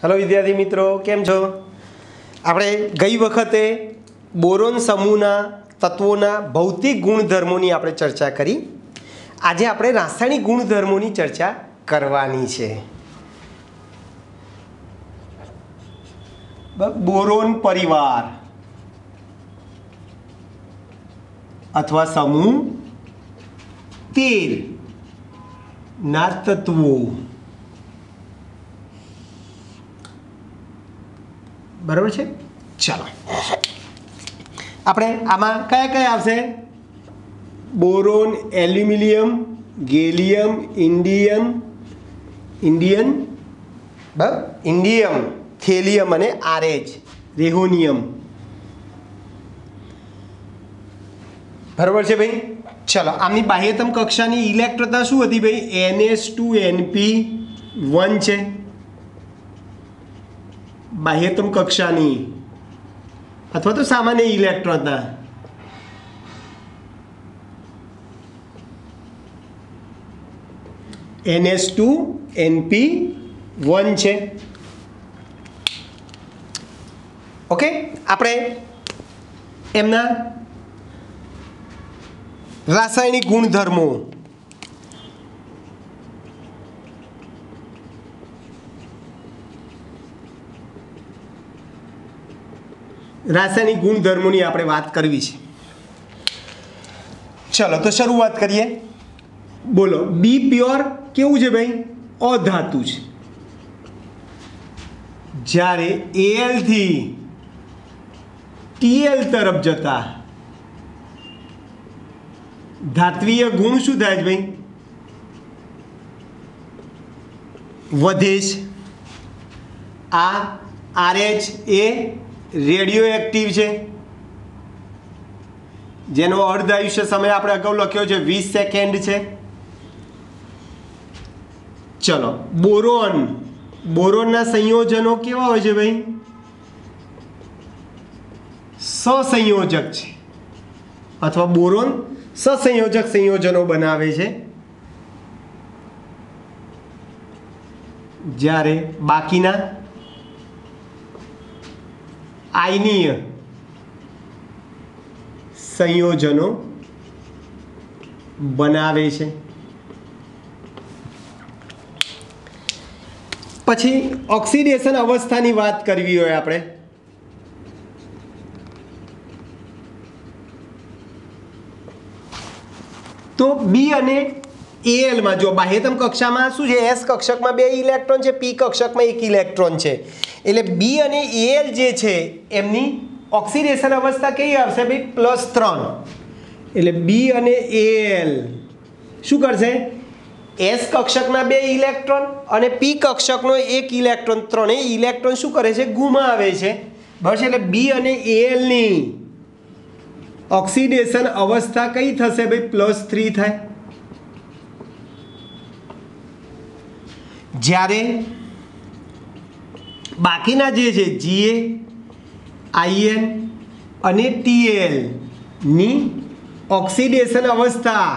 Hello विद्यार्थी मित्रों, केम छो? આપણે ગઈ વખતે બોરોન સમૂહના તત્વોના ભૌતિક ગુણધર્મોની આપણે ચર્ચા કરી. આજે આપણે રાસાયણિક ગુણધર્મોની ચર્ચા કરવાની છે. બોરોન પરિવાર અથવા સમૂહ 13 ના તત્વો. बराबर है. चलो આપણે આમાં કયા કયા આવશે? Boron, aluminium, gallium, indium, thallium અને આરએચ, રેહોનિયમ. બરાબર છે ભાઈ. ચલો, આમની બાહ્યતમ કક્ષાની ઇલેક્ટ્રોનતા શું હતી ભાઈ? NH2Np1 છે બાહ્યતમ કક્ષાની, અથવા તો સામાન્ય ઇલેક્ટ્રોનના. NH2Np1 છે. ઓકે, આપણે એમના રાસાયણિક ગુણધર્મો ની આપણે વાત કરવી છે. ચલો તો શરૂઆત કરીએ. બોલો, બી પ્યોર કેવું છે ભાઈ? અધાતુ છે. જ્યારે Al થી Tl તરફ જતા ધાત્વીય ગુણ શું થાય છે ભાઈ? વધે છે. આ RH એ રેડિયો એક્ટિવ છે, જેનો અર્ધ આયુષ્ય સમય આપણે અગાઉ લખ્યો છે 20 સેકન્ડ છે. ચલો, બોરોનના સંયોજનો કેવા હોય છે ભાઈ? સહસંયોજક છે, અથવા બોરોન સહસંયોજક સંયોજનો બનાવે છે. જ્યારે બાકીના આયનીય સંયોજનો બનાવે છે. પછી ઓક્સિડેશન અવસ્થાની વાત કરવી હોય આપણે, તો બી અને Al માં જો બાહ્યતમ કક્ષામાં શું છે? S કક્ષકમાં 2 ઇલેક્ટ્રોન છે, P કક્ષકમાં 1 ઇલેક્ટ્રોન છે. એટલે બી અને Al જે છે એમની ઓક્સિડેશન અવસ્થા કેવી આવશે ભાઈ? +3. એટલે બી અને Al શું કરશે? S કક્ષકના 2 ઇલેક્ટ્રોન અને P કક્ષકનો 1 ઇલેક્ટ્રોન, ત્રણેય ઇલેક્ટ્રોન શું કરે છે? ગુમાવે છે. બરાબર છે. એટલે બી અને Al ની ઓક્સિડેશન અવસ્થા કઈ થશે ભાઈ? +3 થાય. જ્યારે બાકીના જે છે Ga, In અને Tl ની ઓક્સિડેશન અવસ્થા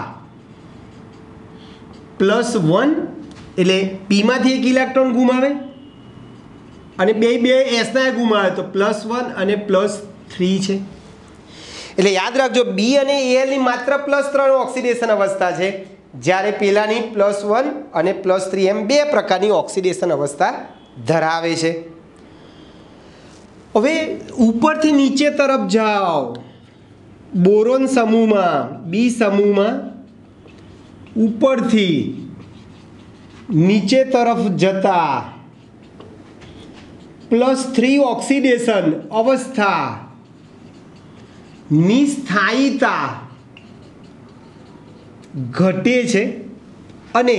+1, એટલે P માંથી 1 ઇલેક્ટ્રોન ગુમાવે અને બે S ના ગુમાવે, તો +1 અને +3 છે. એટલે યાદ રાખજો, બી અને Al ની માત્ર +3 ઓક્સિડેશન અવસ્થા છે, જ્યારે પેલાની +1 અને +3 એમ 2 પ્રકારની ઓક્સિડેશન અવસ્થા ધરાવે છે. હવે ઉપરથી નીચે તરફ જાઓ. બોરોન સમૂહમાં, બી સમૂહમાં ઉપરથી નીચે તરફ જતા +3 ઓક્સિડેશન અવસ્થા ની સ્થાયીતા ઘટે છે અને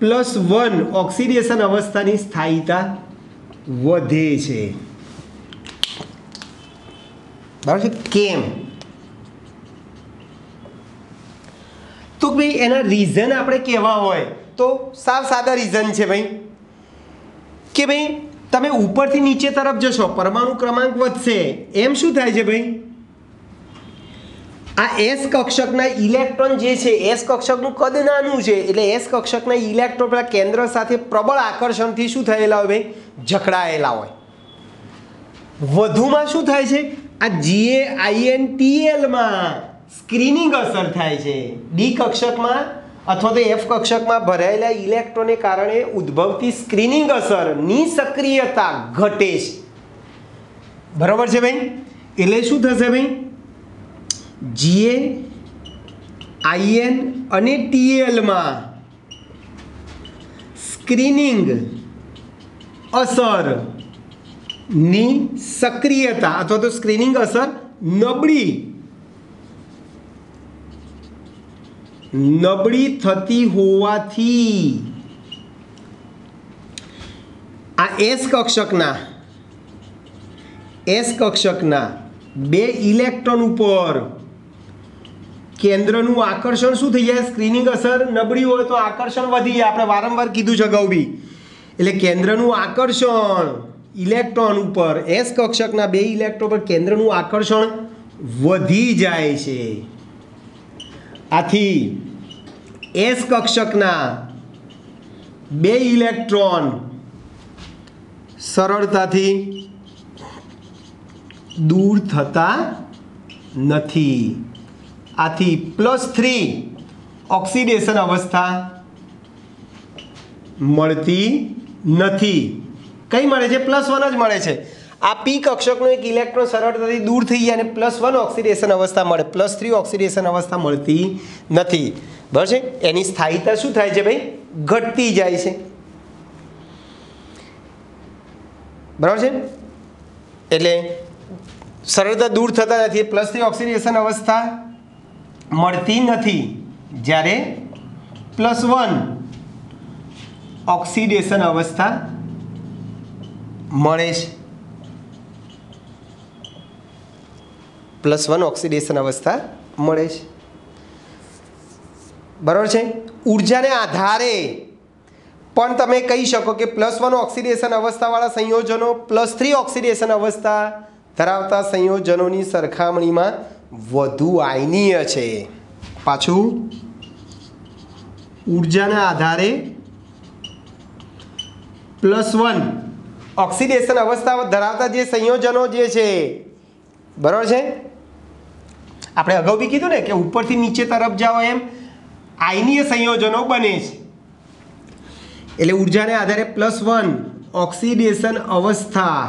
+1 ઓક્સિડેશન અવસ્થાની સ્થાયીતા વધે છે. બરાબર છે. કેમ? તો ભાઈ એના રીઝન આપણે કહેવા હોય તો સાવ સાદા રીઝન છે ભાઈ, કે ભાઈ તમે ઉપરથી નીચે તરફ જશો, પરમાણુ ક્રમાંક વધશે, એમ શું થાય છે ભાઈ? આ એસ કક્ષકના ઇલેક્ટ્રોન જે છે, એસ કક્ષકનું કદ નાનું છે એટલે એસ કક્ષકના ઇલેક્ટ્રોન પેલા કેન્દ્ર સાથે પ્રબળ આકર્ષણથી શું થયેલા હોય ભાઈ? જકડાયેલા હોય. વધુમાં શું થાય છે? આ GaInTlમાં સ્ક્રીનિંગ અસર થાય છે. ડી કક્ષકમાં અથવા તો એફ કક્ષકમાં ભરાયેલા ઇલેક્ટ્રોનને કારણે ઉદ્ભવતી સ્ક્રીનિંગ અસરની સક્રિયતા ઘટે છે. બરાબર છે ભાઈ? એટલે શું થશે ભાઈ? GaIn અને Tl સ્ક્રીનિંગ અસરની સક્રિયતા અથવા તો સ્ક્રીનિંગ અસર નબળી થતી હોવાથી આ એસ કક્ષકના બે ઇલેક્ટ્રોન ઉપર કેન્દ્રનું આકર્ષણ શું થઈ જાય? સ્ક્રીનિંગ અસર નબળી હોય તો આકર્ષણ વધી જાય. આપણે વારંવાર કીધું છે અગાઉ બી. એટલે કેન્દ્રનું આકર્ષણ ઇલેક્ટ્રોન ઉપર, એસ કક્ષકના બે ઇલેક્ટ્રોન પર કેન્દ્રનું આકર્ષણ વધી જાય છે. આથી એસ કક્ષકના બે ઇલેક્ટ્રોન સરળતાથી દૂર થતા નથી. આથી +3 ઓક્સિડેશન અવસ્થા મળતી નથી. કઈ મળે છે? +1 જ મળે છે. આ પી કક્ષકનો એક ઇલેક્ટ્રોન સરળતાથી દૂર થઈ જાય અને +1 ઓક્સિડેશન અવસ્થા મળે. +3 ઓક્સિડેશન અવસ્થા મળતી નથી. બરાબર છે? એની સ્થાયીતા શું થાય છે ભાઈ? ઘટતી જાય છે. બરાબર છે? એટલે સરળતા દૂર થતા નથી. +3 ઓક્સિડેશન અવસ્થા મળતી નથી. જ્યારે +1 ઓક્સિડેશન અવસ્થા મળે છે. +1 ઓક્સિડેશન અવસ્થા મળે છે. બરાબર છે? ઉર્જાને આધારે પણ તમે કહી શકો કે +1 ઓક્સિડેશન અવસ્થાવાળા સંયોજનો +3 ઓક્સિડેશન અવસ્થા ધરાવતા સંયોજનોની સરખામણીમાં વધુ આયનીય છે. પાછું ઉર્જાના આધારે +1 ઓક્સિડેશન અવસ્થા ધરાવતા જે સંયોજનો જે છે, બરાબર છે, આપણે અગાઉ બી કીધું ને કે ઉપરથી નીચે તરફ જાઓ એમ આયનીય સંયોજનો બને છે. એટલે ઉર્જાને આધારે +1 ઓક્સિડેશન અવસ્થા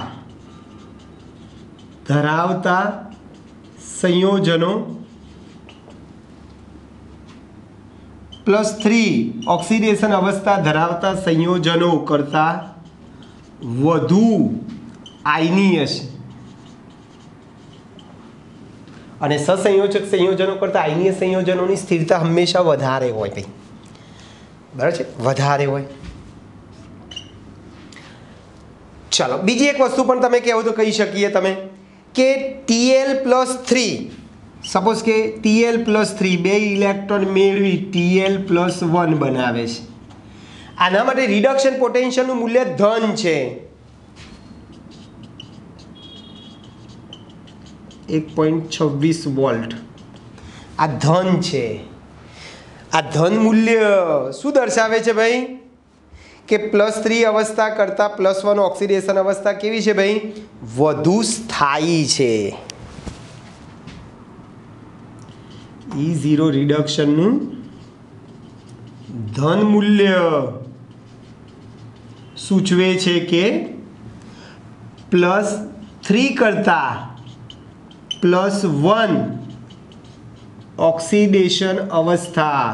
ધરાવતા સંયોજનો +3 ઓક્સિડેશન અવસ્થા ધરાવતા સંયોજનો કરતાં વધુ આયનીય છે. અને સહસંયોજક સંયોજનો કરતાં આયનીય સંયોજનોની સ્થિરતા હંમેશા વધારે હોય ભાઈ. બરાબર છે? વધારે હોય. ચાલો બીજી એક વસ્તુ પણ તમે કહેવું તો કહી શકીએ તમે કે Tl+3, સપોઝ કે Tl+3 બે ઇલેક્ટ્રોન મેળવી Tl+1 બનાવે છે. આના માટે રિડક્શન પોટેન્શિયલનું મૂલ્ય ધન છે. 1.26 વોલ્ટ આ ધન છે. આ ધન મૂલ્ય શું દર્શાવે છે ભાઈ? કે +3 અવસ્થા કરતાં +1 ઓક્સિડેશન અવસ્થા કેવી છે ભાઈ? વધુ સ્થાયી છે. E0 રિડક્શનનું ધન મૂલ્ય સૂચવે છે કે +3 કરતાં +1 ઓક્સિડેશન અવસ્થા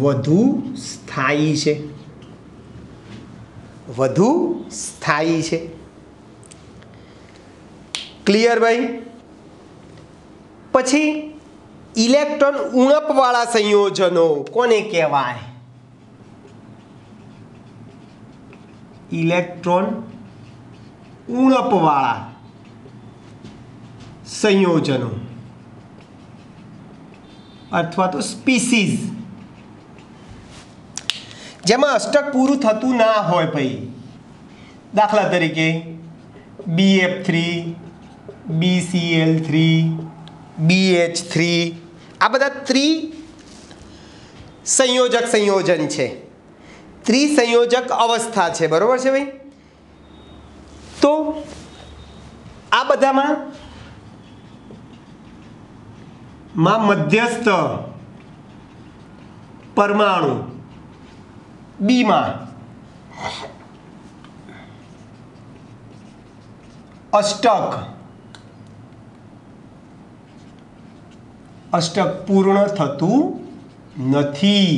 વધુ સ્થાયી છે. વધુ સ્થાયી છે. ક્લિયર ભાઈ? પછી ઇલેક્ટ્રોન ઉણપવાળા સંયોજનો કોને કહેવાય? ઇલેક્ટ્રોન ઉણપવાળા સંયોજનો અથવા તો સ્પીસીઝ જેમાં અષ્ટક પૂરું થતું ના હોય ભાઈ. દાખલા તરીકે BF3, BCl3 BH3 આ બધા ત્રિસંયોજક સંયોજન છે, ત્રિસંયોજક અવસ્થા છે, બરોબર છે ભાઈ। તો આ બધામાં મધ્યસ્થ પરમાણુ બી માં અષ્ટક પૂર્ણ થતું નથી।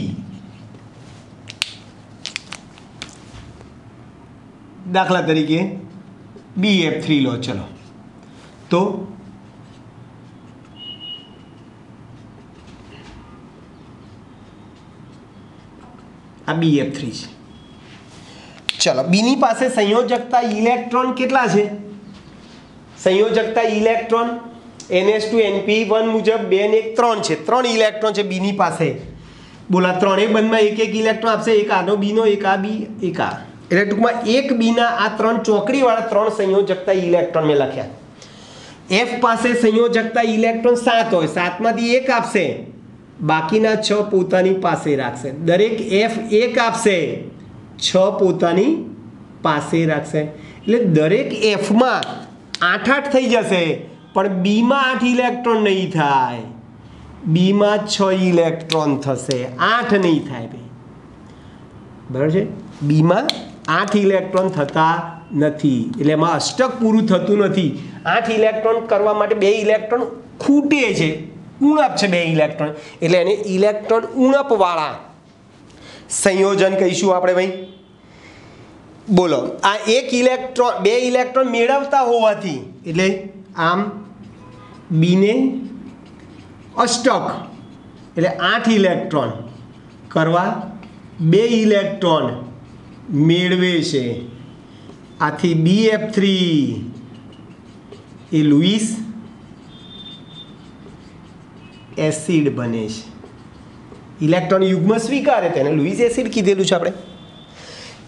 દાખલા તરીકે BF3 લો, ચલો તો આ BF3 છે। ચલો બીની પાસે સંયોજકતા ઇલેક્ટ્રોન કેટલા છે? સંયોજકતા ઇલેક્ટ્રોન NH2 મુજબ 2 ને 1 3 છે, 3 ઇલેક્ટ્રોન છે બીની પાસે। બોલા ત્રણેય બંધમાં એક એક ઇલેક્ટ્રોન આપશે, એક આનો બીનો, એક આ બી, એક આ, એટલે ટૂંકમાં એક બીના આ 3 ચોકડીવાળા 3 સંયોજકતા ઇલેક્ટ્રોન મેં લખ્યા। F પાસે સંયોજકતા ઇલેક્ટ્રોન 7 હોય, 7માંથી 1 આપશે, બાકીના 6 પોતાની પાસે રાખશે। દરેક F 1 આપશે, 6 પોતાની પાસે રાખશે, એટલે દરેક Fમાં 8 થઈ જશે, પણ બીમાં 8 ઇલેક્ટ્રોન નહીં થાય, બીમાં 6 ઇલેક્ટ્રોન થશે, 8 નહીં થાય ભાઈ, બરાબર છે। બીમાં 8 ઇલેક્ટ્રોન થતા નથી, એટલે એમાં અષ્ટક પૂરું થતું નથી। 8 ઇલેક્ટ્રોન કરવા માટે 2 ઇલેક્ટ્રોન ખૂટે છે, ઉણપ છે 2 ઇલેક્ટ્રોન, એટલે એને ઇલેક્ટ્રોન ઉણપવાળા સંયોજન કહીશું આપણે ભાઈ। બોલો આ 1 ઇલેક્ટ્રોન 2 ઇલેક્ટ્રોન મેળવતા હોવાથી, એટલે આમ બીને અષ્ટક એટલે 8 ઇલેક્ટ્રોન કરવા 2 ઇલેક્ટ્રોન મેળવે છે, આથી BF3 એ લુઈસ એસિડ બને છે। ઇલેક્ટ્રોન યુગ્મ સ્વીકારે તેને લુઈસ એસિડ કીધેલું છે આપણે।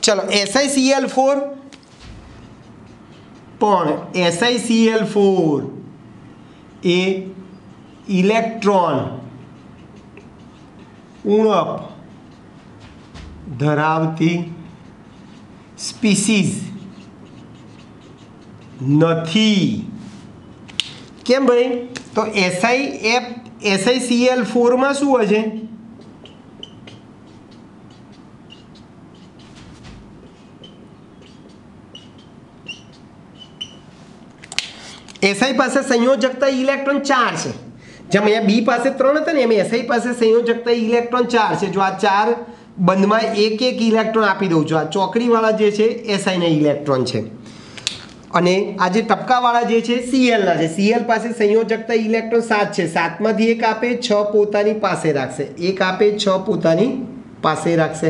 ચલો SiCl4 પણ SiCl4 એ ઇલેક્ટ્રોન ઉણપ ધરાવતી સ્પીસીઝ નથી। કેમ ભાઈ? તો SiCl4 માં શું હોય છે? SI પાસે સંયોજકતા ઇલેક્ટ્રોન 4 છે, જેમ અહીંયા બી પાસે 3 હતા ને, એમ SI પાસે સંયોજકતા ઇલેક્ટ્રોન 4 છે। જો આ 4 બંધમાં એક એક ઇલેક્ટ્રોન આપી દઉં છું, આ ચોકડીવાળા જે છે SI ના ઇલેક્ટ્રોન છે, અને આ જે ટપકાવાળા જે છે Cl ના છે। Cl પાસે સંયોજકતા ઇલેક્ટ્રોન 7 છે, 7માંથી 1 આપે, 6 પોતાની પાસે રાખશે, 1 આપે, 6 પોતાની પાસે રાખશે।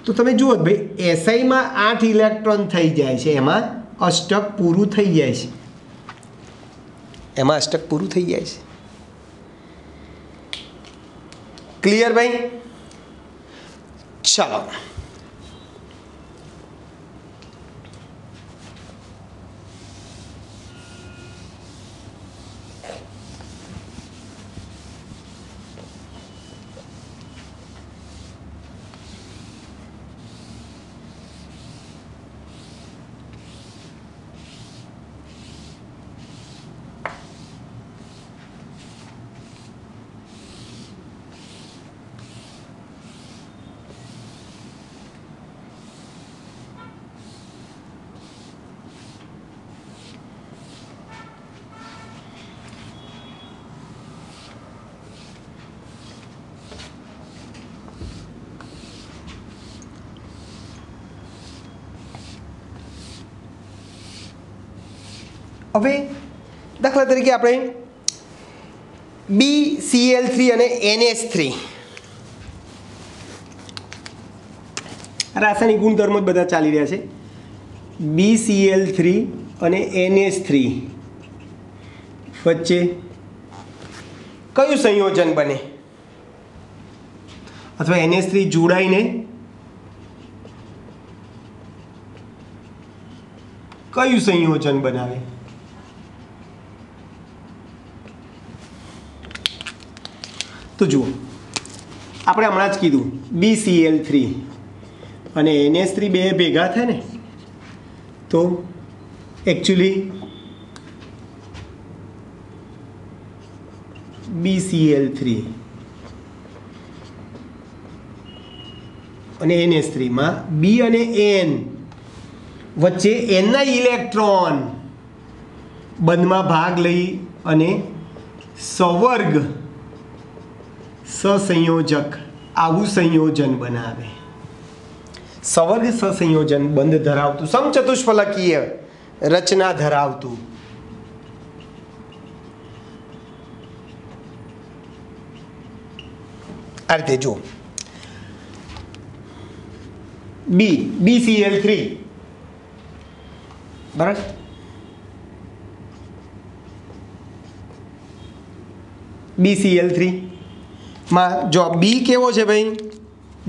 તો તમે જુઓ ભાઈ SI માં 8 ઇલેક્ટ્રોન થઈ જાય છે, એમાં અષ્ટક પૂરું થઈ જાય છે, એમાં અષ્ટક પૂરું થઈ જાય છે। ક્લિયર ભાઈ? ચલો હવે દાખલા તરીકે આપણે BCl3 અને NH3 રાસાયણિક ગુણધર્મો જ બધા ચાલી રહ્યા છે। BCl3 અને NH3 વચ્ચે કયું સંયોજન બને, અથવા NH3 જોડાઈને કયું સંયોજન બનાવે? તો જુઓ, આપણે હમણાં જ કીધું BCl3 અને NH3 બે ભેગા થાય ને તો એકચ્યુઅલી BCl3 અને NH3 માં B અને N વચ્ચે N ના ઇલેક્ટ્રોન બંધમાં ભાગ લઈ અને સવર્ગ સહસંયોજક આવું સંયોજન બનાવે. સવર્ગ સહસંયોજન બંધ ધરાવતું સમચતુષ્ફલકીય રચના ધરાવતું આ રીતે જો BCl3 બરાબર. BCl3 માં જો B કેવો છે ભાઈ?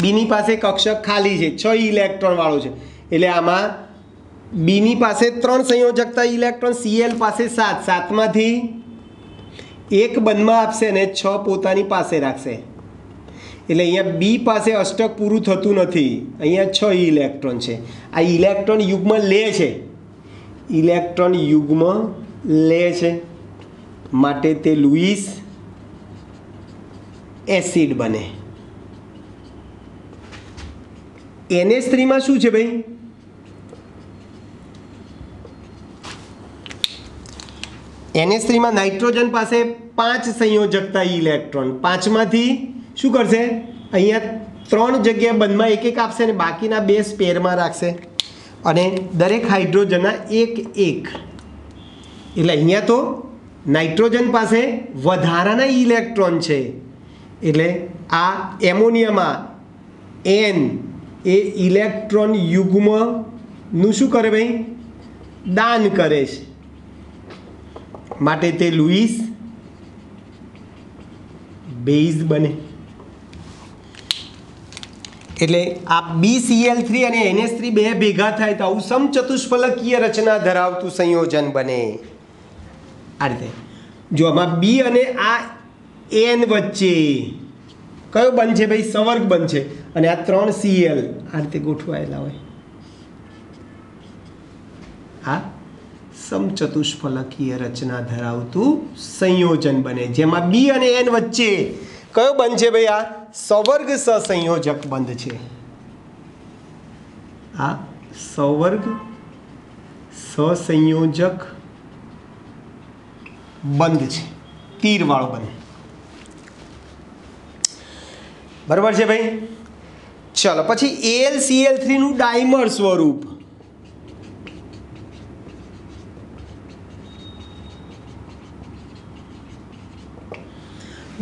બીની પાસે કક્ષક ખાલી છે, 6 ઇલેક્ટ્રોન વાળો છે, એટલે આમાં બીની પાસે 3 સંયોજકતા ઇલેક્ટ્રોન, Cl પાસે 7, 7માંથી એક બંધમાં આપશે ને 6 પોતાની પાસે રાખશે. એટલે અહીંયા બી પાસે અષ્ટક પૂરું થતું નથી, અહીંયા 6 ઇલેક્ટ્રોન છે. આ ઇલેક્ટ્રોન યુગ્મ લે છે, ઇલેક્ટ્રોન યુગ્મ લે છે માટે તે લુઈસ એસિડ બને. NH3 માં શું છે ભાઈ? NH3 માં નાઇટ્રોજન પાસે 5 સંયોજકતા ઇલેક્ટ્રોન, 5માંથી શું કરશે? અહીંયા 3 જગ્યાએ બંધમાં એક આપશે ને બાકીના 2 સ્પેરમાં રાખશે અને દરેક હાઇડ્રોજનના એક. એટલે અહીંયા તો નાઇટ્રોજન પાસે વધારાના ઇલેક્ટ્રોન છે, એટલે આ એમોનિયામાં N એ ઇલેક્ટ્રોન યુગ્મનું શું કરે ભાઈ? દાન કરે છે માટે તે લુઈસ બેઝ બને. એટલે આ BCl3 અને NH3 બે ભેગા થાય તો આવું સમચતુષ્ફલકીય રચના ધરાવતું સંયોજન બને. આ રીતે જો આમાં B અને આ N વચ્ચે કયો બંધ છે ભાઈ? સવર્ગ બંધ છે અને આ 3 Cl આ રીતે ગોઠવાયેલા હોય, આ સમચતુષ્ફલકીય રચના ધરાવતું સંયોજન બને, જેમાં B અને N વચ્ચે કયો બંધ છે ભાઈ? આ સવર્ગ સહસંયોજક બંધ છે. આ સવર્ગ સહસંયોજક બંધ છે, તીરવાળો બંધ. બરાબર છે ભાઈ? ચલો પછી AlCl3 નું ડાયમર સ્વરૂપ.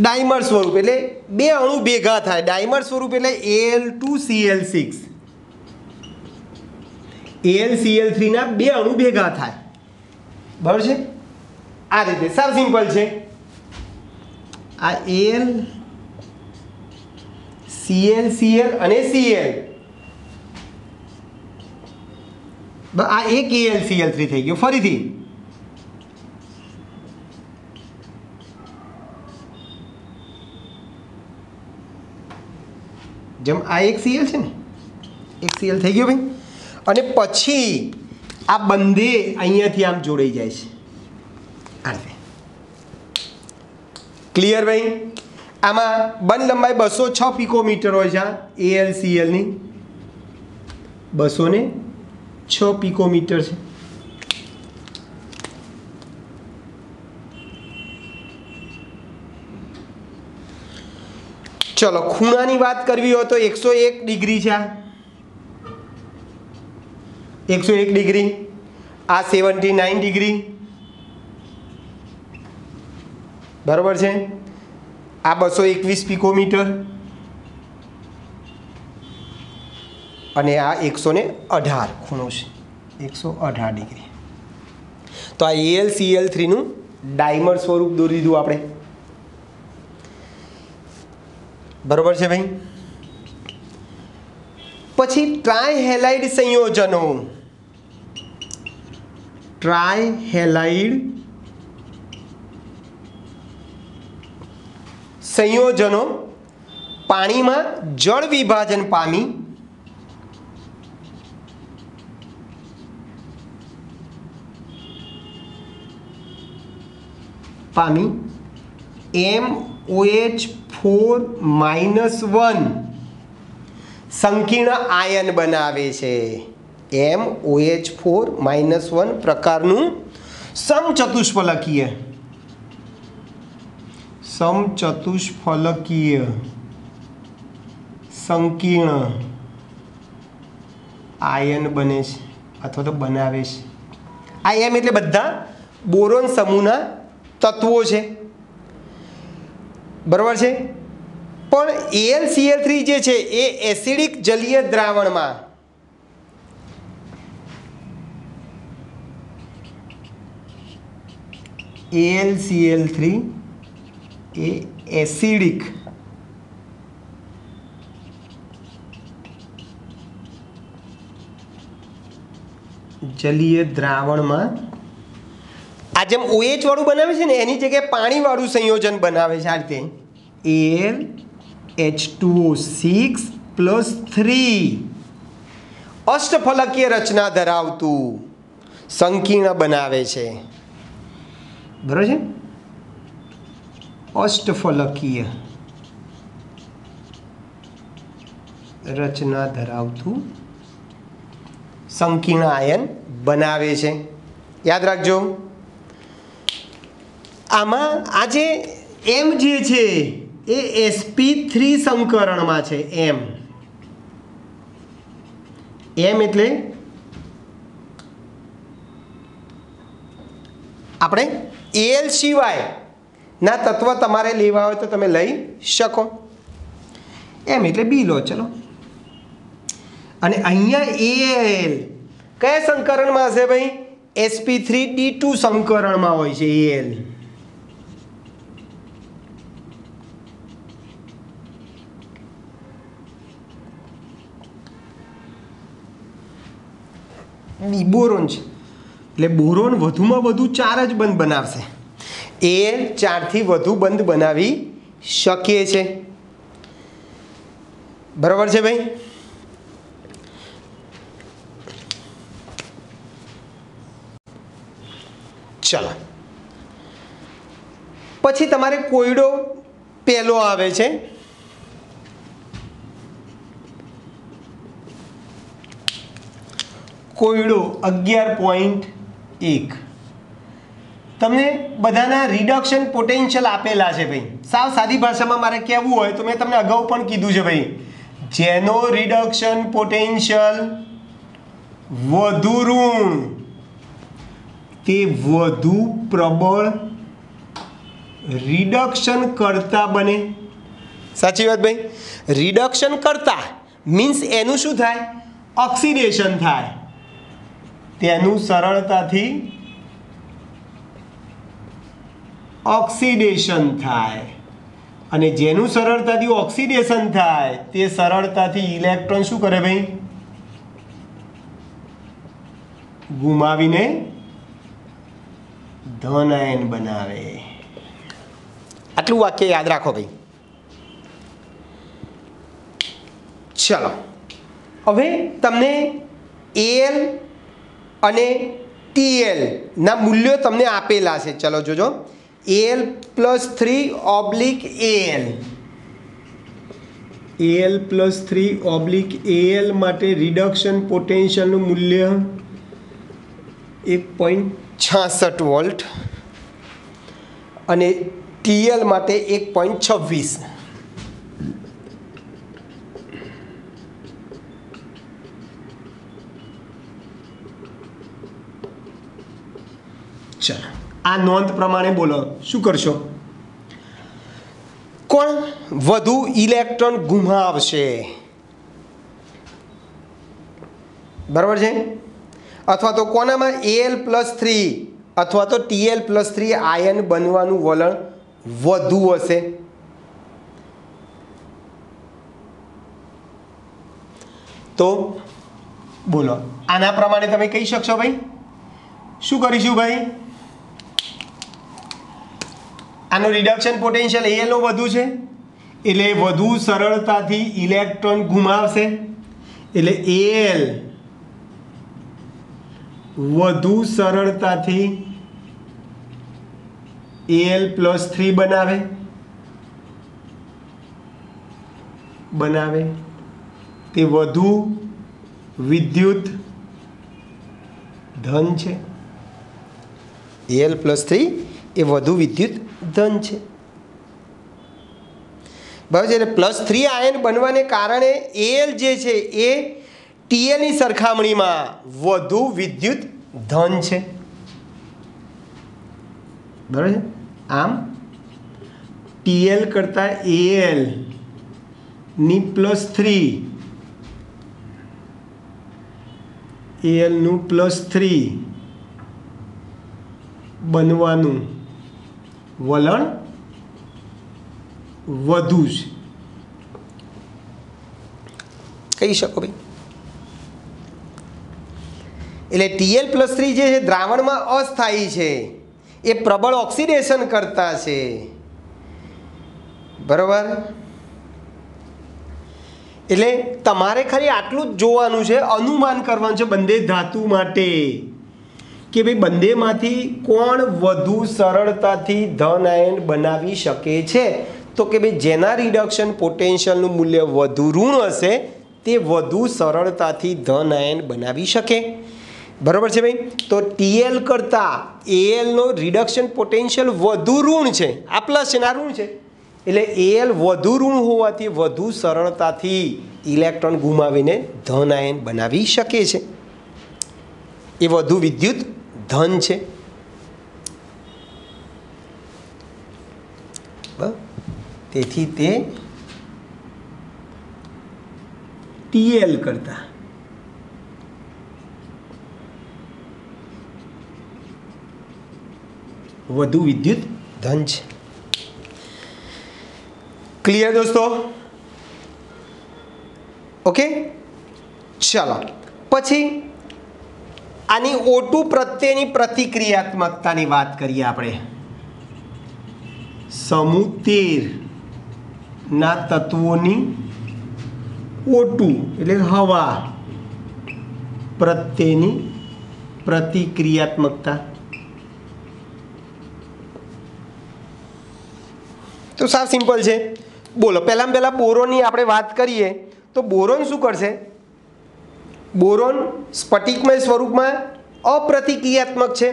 ડાયમર સ્વરૂપ એટલે બે અણુ ભેગા થાય. ડાયમર સ્વરૂપ એટલે Al2Cl6. AlCl3 ના બે અણુ ભેગા થાય. બરાબર છે? આ રીતે સાવ સિમ્પલ છે. આ Al Cl અને Cl, આ એક AlCl3 થઈ ગયો. ફરીથી જેમ આ એક Cl છે ને, એક Cl થઈ ગયો ભાઈ, અને પછી આ બંને અહીંયાથી આમ જોડાઈ જાય છે. આ રીતે ક્લિયર ભાઈ? આમાં બંધ લંબાઈ 206 પિકોમીટર હોય છે. AlCl ની 206 પિકોમીટર છે. ચલો ખૂણાની વાત કરવી હોય તો 101 ડિગ્રી છે. 101 ડિગ્રી. આ 79 ડિગ્રી. બરાબર છે? આ 221 પિકોમીટર અને આ 118 ખૂણો છે, 118 ડિગ્રી. તો આ AlCl3 નું ડાયમર સ્વરૂપ દોરી દીધું આપણે. બરાબર છે ભાઈ? પછી ટ્રાયહેલાઇડ સંયોજનો. ટ્રાયહેલાઇડ સંયોજનો પાણીમાં જળ વિભાજન પામી MOH4-1 સંકીર્ણ આયન બનાવે છે. MOH4-1 પ્રકારનું સમચતુષ્ફલકીય સંકીર્ણ આયન બને છે અથવા તો બનાવે છે. આ એમ એટલે બધા બોરોન સમૂહના તત્વો છે, બરાબર છે. પણ AlCl3 જે છે એ એસિડિક જલીય દ્રાવણમાં AlCl3 એ એસિડિક જલીય દ્રાવણમાં આ જેમ OH વાળું બનાવે છે ને એની જગ્યાએ પાણી વાળું સંયોજન બનાવે છે. આ રીતે AlH2O6+3 અષ્ટફલકીય રચના ધરાવતું સંકીર્ણ બનાવે છે, બરાબર છે. અષ્ટફલકીય રચના ધરાવતું સંકીર્ણ આયન બનાવે છે. યાદ રાખજો. આમાં આ જે M જે છે એ sp3 સંકરણમાં છે. M એટલે આપણે Al સિવાય ના તત્વ તમારે લેવા હોય તો તમે લઈ શકો. M એટલે બી લો, ચલો. અને અહીંયા Al કયા સંકરણમાં હશે ભાઈ? sp3d2 સંકરણમાં હોય છે Al. બોરોન છે એટલે બોરોન વધુમાં વધુ 4 જ બંધ બનાવશે. Al 4 થી વધુ બંધ બનાવી શકે છે, બરાબર છે ભાઈ. ચલો, પછી તમારે કોયડો પહેલો આવે છે. કોયડો 11.1 તમને બધાના રિડક્શન પોટેન્શિયલ આપેલા છે ભાઈ. સાવ સાદી ભાષામાં મારે કહેવું હોય તો મેં તમને અગાઉ પણ કીધું છે ભાઈ, જેનો રિડક્શન પોટેન્શિયલ વધુ ઋણ તે વધુ પ્રબળ રિડક્શન કરતા બને. સાચી વાત ભાઈ. રિડક્શન કરતા મીન્સ એનું શું થાય? ઓક્સિડેશન થાય. તેનું સરળતાથી ઓક્સિડેશન થાય અને જેનું સરળતાથી ઓક્સિડેશન થાય તે સરળતાથી ઇલેક્ટ્રોન શું કરે ભાઈ? ગુમાવીને ધન આયન બનાવે. આટલું વાક્ય યાદ રાખો ભાઈ. ચલો, હવે તમને Al અને Tl ના મૂલ્યો તમને આપેલા છે. ચલો જોજો. Al+3/Al Al+3/Al માટે રિડક્શન પોટેન્શિયલનું મૂલ્ય 1.66 વોલ્ટ અને Tl માટે 1.26. ચાલો, આ નોંધ પ્રમાણે બોલો, શું કરશો? કોણ વધુ ઇલેક્ટ્રોન ગુમાવશે? બરાબર છે. અથવા તો કોનામાં Al+3 અથવા તો Tl+3 આયન બનવાનું વલણ વધુ હશે? તો બોલો, આના પ્રમાણે તમે કહી શકશો ભાઈ શું કરીશું ભાઈ? આનો રિડક્શન પોટેન્શિયલ Al નો વધુ છે એટલે વધુ સરળતાથી ઇલેક્ટ્રોન ગુમાવશે, એટલે Al વધુ સરળતાથી Al+3 બનાવે તે વધુ વિદ્યુત ધન છે. Al+3 એ વધુ વિદ્યુત ધન છે. બરાબર છે. એટલે +3 આયન બનવાને કારણે Al જે છે એ Tl ની સરખામણીમાં વધુ વિદ્યુત ધન છે. બરાબર છે. આમ Tl કરતાં Al ની +3 Al નું +3 બનવાનું વલણ વધુ છે કહી શકો ભાઈ. એટલે Tl+3 જે છે દ્રાવણમાં અસ્થાયી છે, એ પ્રબળ ઓક્સિડેશન કરતા છે. બરાબર. એટલે તમારે ખાલી આટલું જ જોવાનું છે, અનુમાન કરવાનું છે બંને ધાતુ માટે કે ભાઈ બંનેમાંથી કોણ વધુ સરળતાથી ધન આયન બનાવી શકે છે. તો કે ભાઈ જેના રિડક્શન પોટેન્શિયલનું મૂલ્ય વધુ ઋણ હશે તે વધુ સરળતાથી ધન આયન બનાવી શકે. બરાબર છે ભાઈ. તો Tl કરતાં Al નો રિડક્શન પોટેન્શિયલ વધુ ઋણ છે, આ પ્લસ છે ને આ ઋણ છે, એટલે Al વધુ ઋણ હોવાથી વધુ સરળતાથી ઇલેક્ટ્રોન ગુમાવીને ધન આયન બનાવી શકે છે. એ વધુ વિદ્યુત ધન છે. તેથી તે Tl કરતાં વધુ વિદ્યુત ધન છે. ક્લિયર દોસ્તો? ઓકે, ચાલો પછી આની O2 પ્રત્યેની પ્રતિક્રિયાત્મકતાની વાત કરીએ આપણે. સમૂહ 13 ના તત્વોની O2 એટલે હવા પ્રત્યેની પ્રતિક્રિયાત્મકતા. તો સાવ સિમ્પલ છે. બોલો, પહેલાં બોરોનની આપણે વાત કરીએ તો બોરોન શું કરશે? બોરોન સ્ફટિકમય સ્વરૂપમાં અપ્રતિક્રિયાત્મક છે.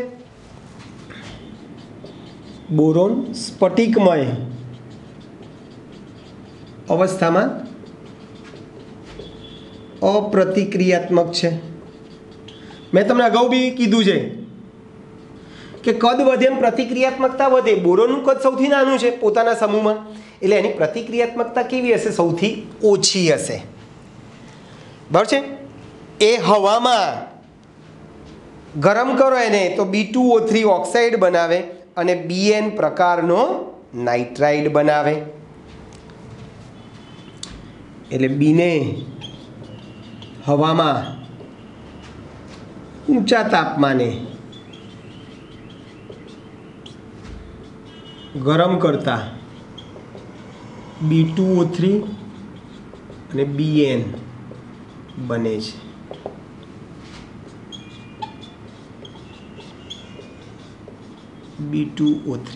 બોરોન સ્ફટિકમય અવસ્થામાં અપ્રતિક્રિયાત્મક છે. મેં તમને અગાઉ બી કીધું છે કે કદ વધે એમ પ્રતિક્રિયાત્મકતા વધે. બોરોનનું કદ સૌથી નાનું છે પોતાના સમૂહમાં, એટલે એની પ્રતિક્રિયાત્મકતા કેવી હશે? સૌથી ઓછી હશે. બરાબર છે. એ હવામાં ગરમ કરો એને તો B2O3 ઓક્સાઇડ બનાવે અને Bn પ્રકારનો નાઇટ્રાઇડ બનાવે. એટલે બીને હવામાં ઊંચા તાપમાને ગરમ કરતા B2O3 અને Bn બને છે. B2O3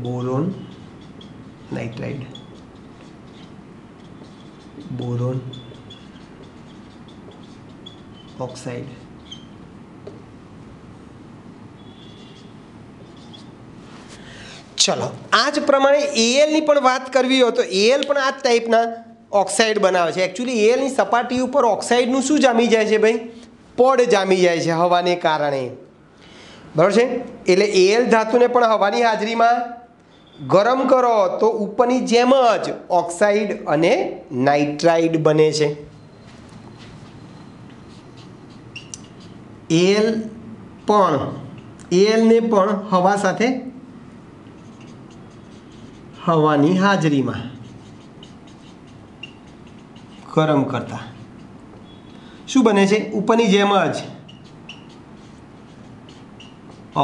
boron nitride, boron oxide. ચલો, આ જ પ્રમાણે Al ની પણ વાત કરવી હોય તો Al પણ આ જ ટાઈપના ઓક્સાઇડ બનાવે છે. એકચ્યુઅલી Al ની સપાટી ઉપર ઓક્સાઇડનું શું જામી જાય છે ભાઈ? પડ જામી જાય છે હવાને કારણે. બરાબર છે. એટલે Al ધાતુને પણ હવાની હાજરીમાં ગરમ કરો તો ઉપરની જેમ જ ઓક્સાઇડ અને નાઇટ્રાઇડ બને છે. Al ને પણ હવા સાથે હવાની હાજરીમાં ગરમ કરતા શું બને છે? ઉપરની જેમ જ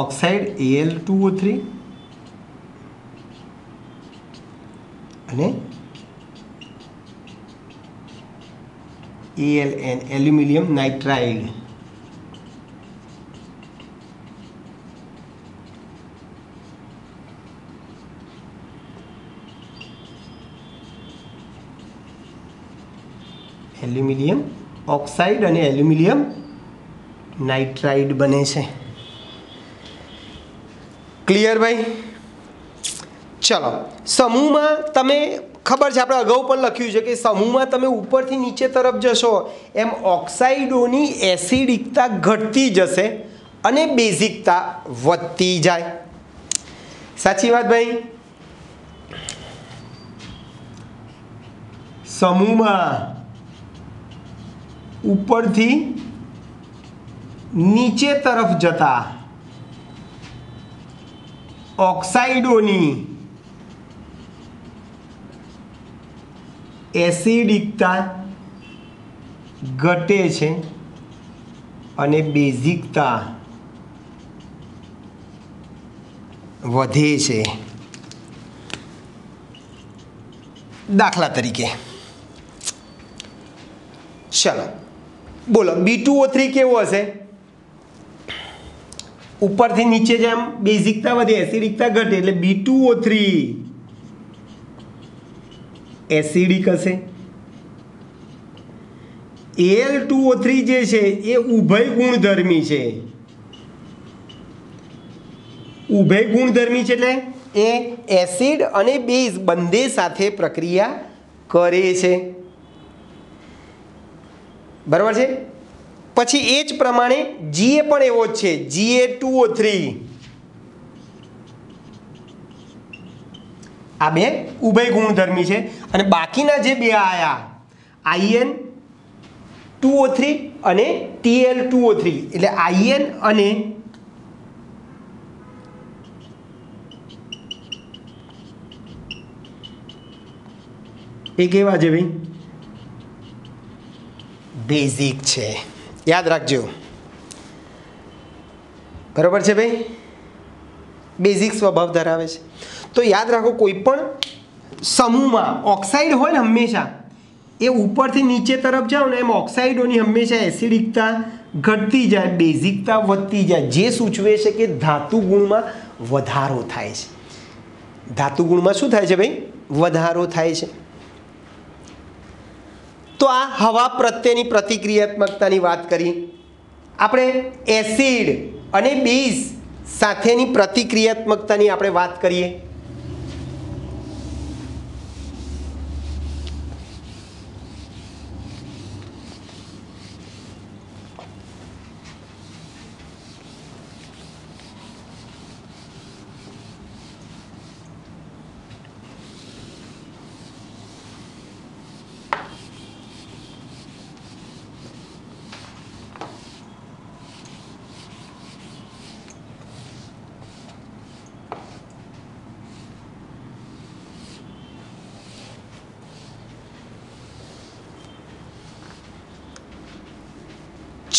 ઓક્સાઇડ Al2O3 અને AlN aluminium nitride. Aluminium oxide અને એલ્યુમિનિયમ નાઇટ્રાઇડ બને છે. ક્લિયર ભાઈ? ચલો, સમૂહમાં તમે ખબર છે આપણે અગાઉ પણ લખ્યું છે કે સમૂહમાં તમે ઉપરથી નીચે તરફ જશો એમ ઓક્સાઇડોની એસિડિકતા ઘટતી જશે અને બેઝિકતા વધતી જાય. સાચી વાત ભાઈ? સમૂહમાં ઉપરથી નીચે તરફ જતા ઓક્સાઇડોની એસિડિકતા ઘટે છે અને બેઝિકતા વધે છે. દાખલા તરીકે ચલો બોલો, B2O3 કેવો હશે? ઉપરથી નીચે જેમ બેઝિકતા વધે એસિડિકતા ઘટે એટલે B2O3 એસિડિક હશે. Al2O3 જે છે એ ઉભય ગુણધર્મી છે. ઉભય ગુણધર્મી છે એટલે એ એસિડ અને બેઝ બંને સાથે પ્રક્રિયા કરે છે. બરાબર છે? પછી એ જ પ્રમાણે Ga પણ એવો જ છે, Ga2O3. આ બે ઉભય ગુણધર્મી છે અને બાકીના જે બે આયા In2O3 અને Tl2O3 એટલે In અને એ કેવા છે ભાઈ? બેઝિક છે. યાદ રાખજો. બરાબર છે ભાઈ? બેઝિક સ્વભાવ ધરાવે છે. તો યાદ રાખો, કોઈ પણ સમૂહમાં ઓક્સાઇડ હોય ને હંમેશા એ ઉપરથી નીચે તરફ જાઓ ને એમ ઓક્સાઇડોની હંમેશા એસિડિકતા ઘટતી જાય, બેઝિકતા વધતી જાય, જે સૂચવે છે કે ધાતુ ગુણમાં વધારો થાય છે. ધાતુ ગુણમાં શું થાય છે ભાઈ? વધારો થાય છે. તો આ હવા પ્રત્યેની પ્રતિક્રિયાત્મકતાની વાત કરી આપણે. એસિડ અને બેઝ સાથેની પ્રતિક્રિયાત્મકતાની આપણે વાત કરીએ.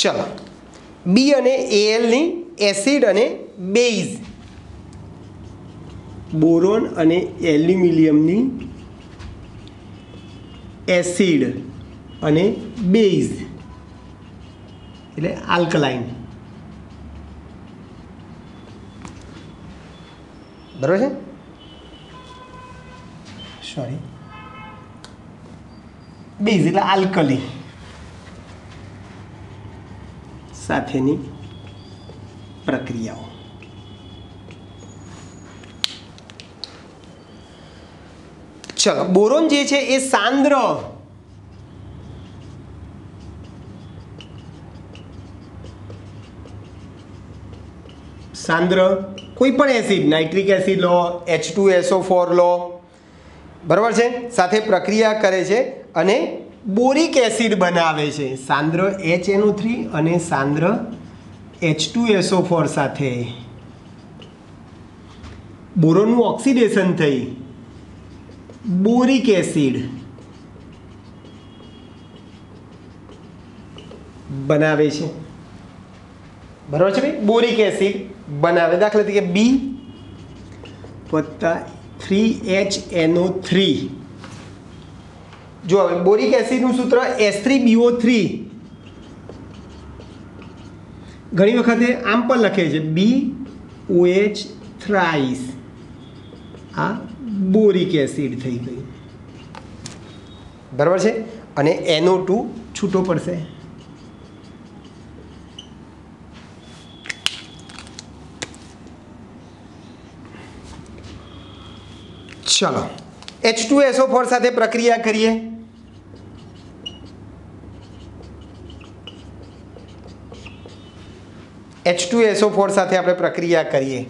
ચલો, બી અને એલની એસિડ અને બેઝ, બોરોન અને એલ્યુમિનિયમની એસિડ અને બેઝ એટલે આલ્કલાઇન. બરાબર છે? સોરી, બેઝ એટલે આલ્કલી સાથેની પ્રક્રિયાઓ. ચલો, બોરોન જે છે એ સાંદ્ર કોઈ પણ એસિડ, નાઇટ્રિક એસિડ લો, H2SO4 લો, બરાબર છે, સાથે પ્રક્રિયા કરે છે અને બોરિક એસિડ બનાવે છે. સાંદ્ર HNO3 અને સાંદ્ર H2SO4 સાથે બોરોનનું ઓક્સિડેશન થઈ બોરિક એસિડ બનાવે છે, બરાબર છે ભાઈ, બોરિક એસિડ બનાવે. દાખલા તરીકે બી વત્તા 3HNO3. જો હવે બોરિક એસિડનું સૂત્ર H3BO3. ઘણી વખતે આમ પણ લખે છે BOH થ્રાઇસ. આ બોરિક એસિડ થઈ ગયું, બરાબર છે. અને NO2 છૂટો પડશે. ચલો H2SO4 સાથે પ્રક્રિયા કરીએ. H2SO4 સાથે આપણે પ્રક્રિયા કરીએ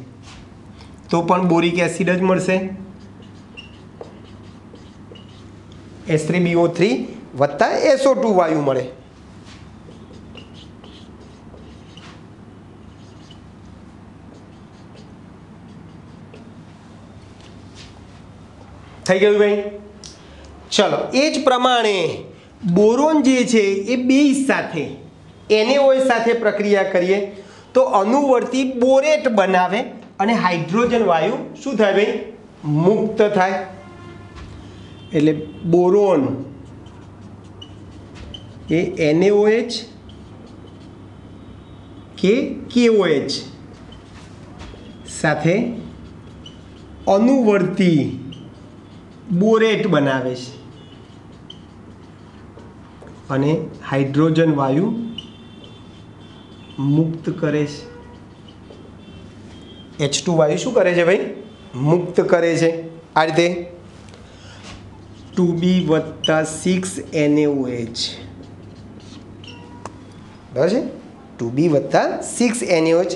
તો પણ બોરિક એસિડ જ મળશે. H3BO3 વત્તા SO2 વાયુ મળે. થઈ ગયું ભાઈ. ચલો એ જ પ્રમાણે બોરોન જે છે એ બેઝ સાથે NaOH સાથે પ્રક્રિયા કરીએ તો અનુવર્તી બોરેટ બનાવે અને હાઇડ્રોજન વાયુ શું થાય ભાઈ? મુક્ત થાય. એટલે બોરોન એ NaOH કે KOH સાથે અનુવર્તી બોરેટ બનાવે છે અને હાઇડ્રોજન વાયુ મુક્ત કરે છે. H2 વાયુ શું કરે છે ભાઈ? મુક્ત કરે છે. આ રીતે 2B વત્તા 6NaOH, બરાબર છે. 2B વત્તા 6NaOH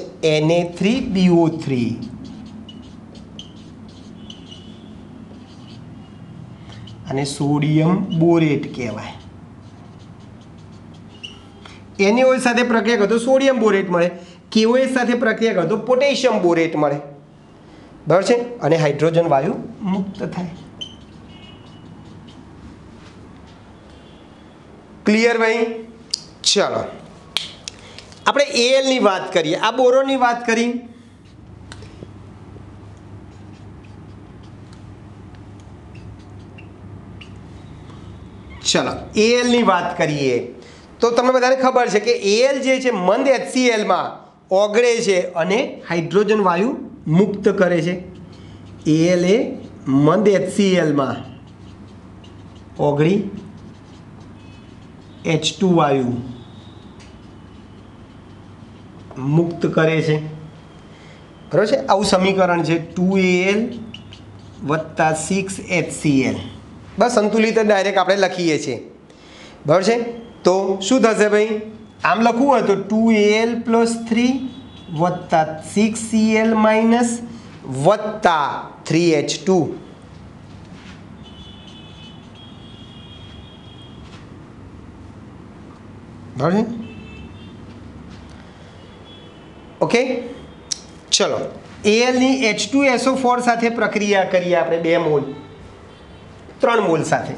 Na3BO3 અને સોડિયમ બોરેટ કહેવાય. NaOH સાથે પ્રક્રિયા કરો તો સોડિયમ બોરેટ મળે, KOH સાથે પ્રક્રિયા કરો તો પોટેશિયમ બોરેટ મળે, બરાબર છે. અને હાઇડ્રોજન વાયુ મુક્ત થાય. ક્લિયર ભાઈ? ચલો આપણે Al ની વાત કરીએ. આ બોરોનની વાત કરી. ચલો Al ની વાત કરીએ તો તમને બધાને ખબર છે કે Al જે છે મંદ HCl માં ઓગળે છે અને હાઇડ્રોજન વાયુ મુક્ત કરે છે. Al એ મંદ HCl માં ઓગળી H2 વાયુ મુક્ત કરે છે, બરાબર છે. આવું સમીકરણ છે 2Al વત્તા 6HCl. બસ સંતુલિત ડાયરેક્ટ આપણે લખીએ છીએ, બરાબર છે. તો શું થશે ભાઈ? આમ લખવું હોય તો 2Al + 3 વત્તા 6Cl માઇનસ વત્તા 3H2. બરાબર છે. ઓકે ચલો Al ની H2SO4 સાથે પ્રક્રિયા કરીએ આપણે 2 મોલ 3 મોલ સાથે.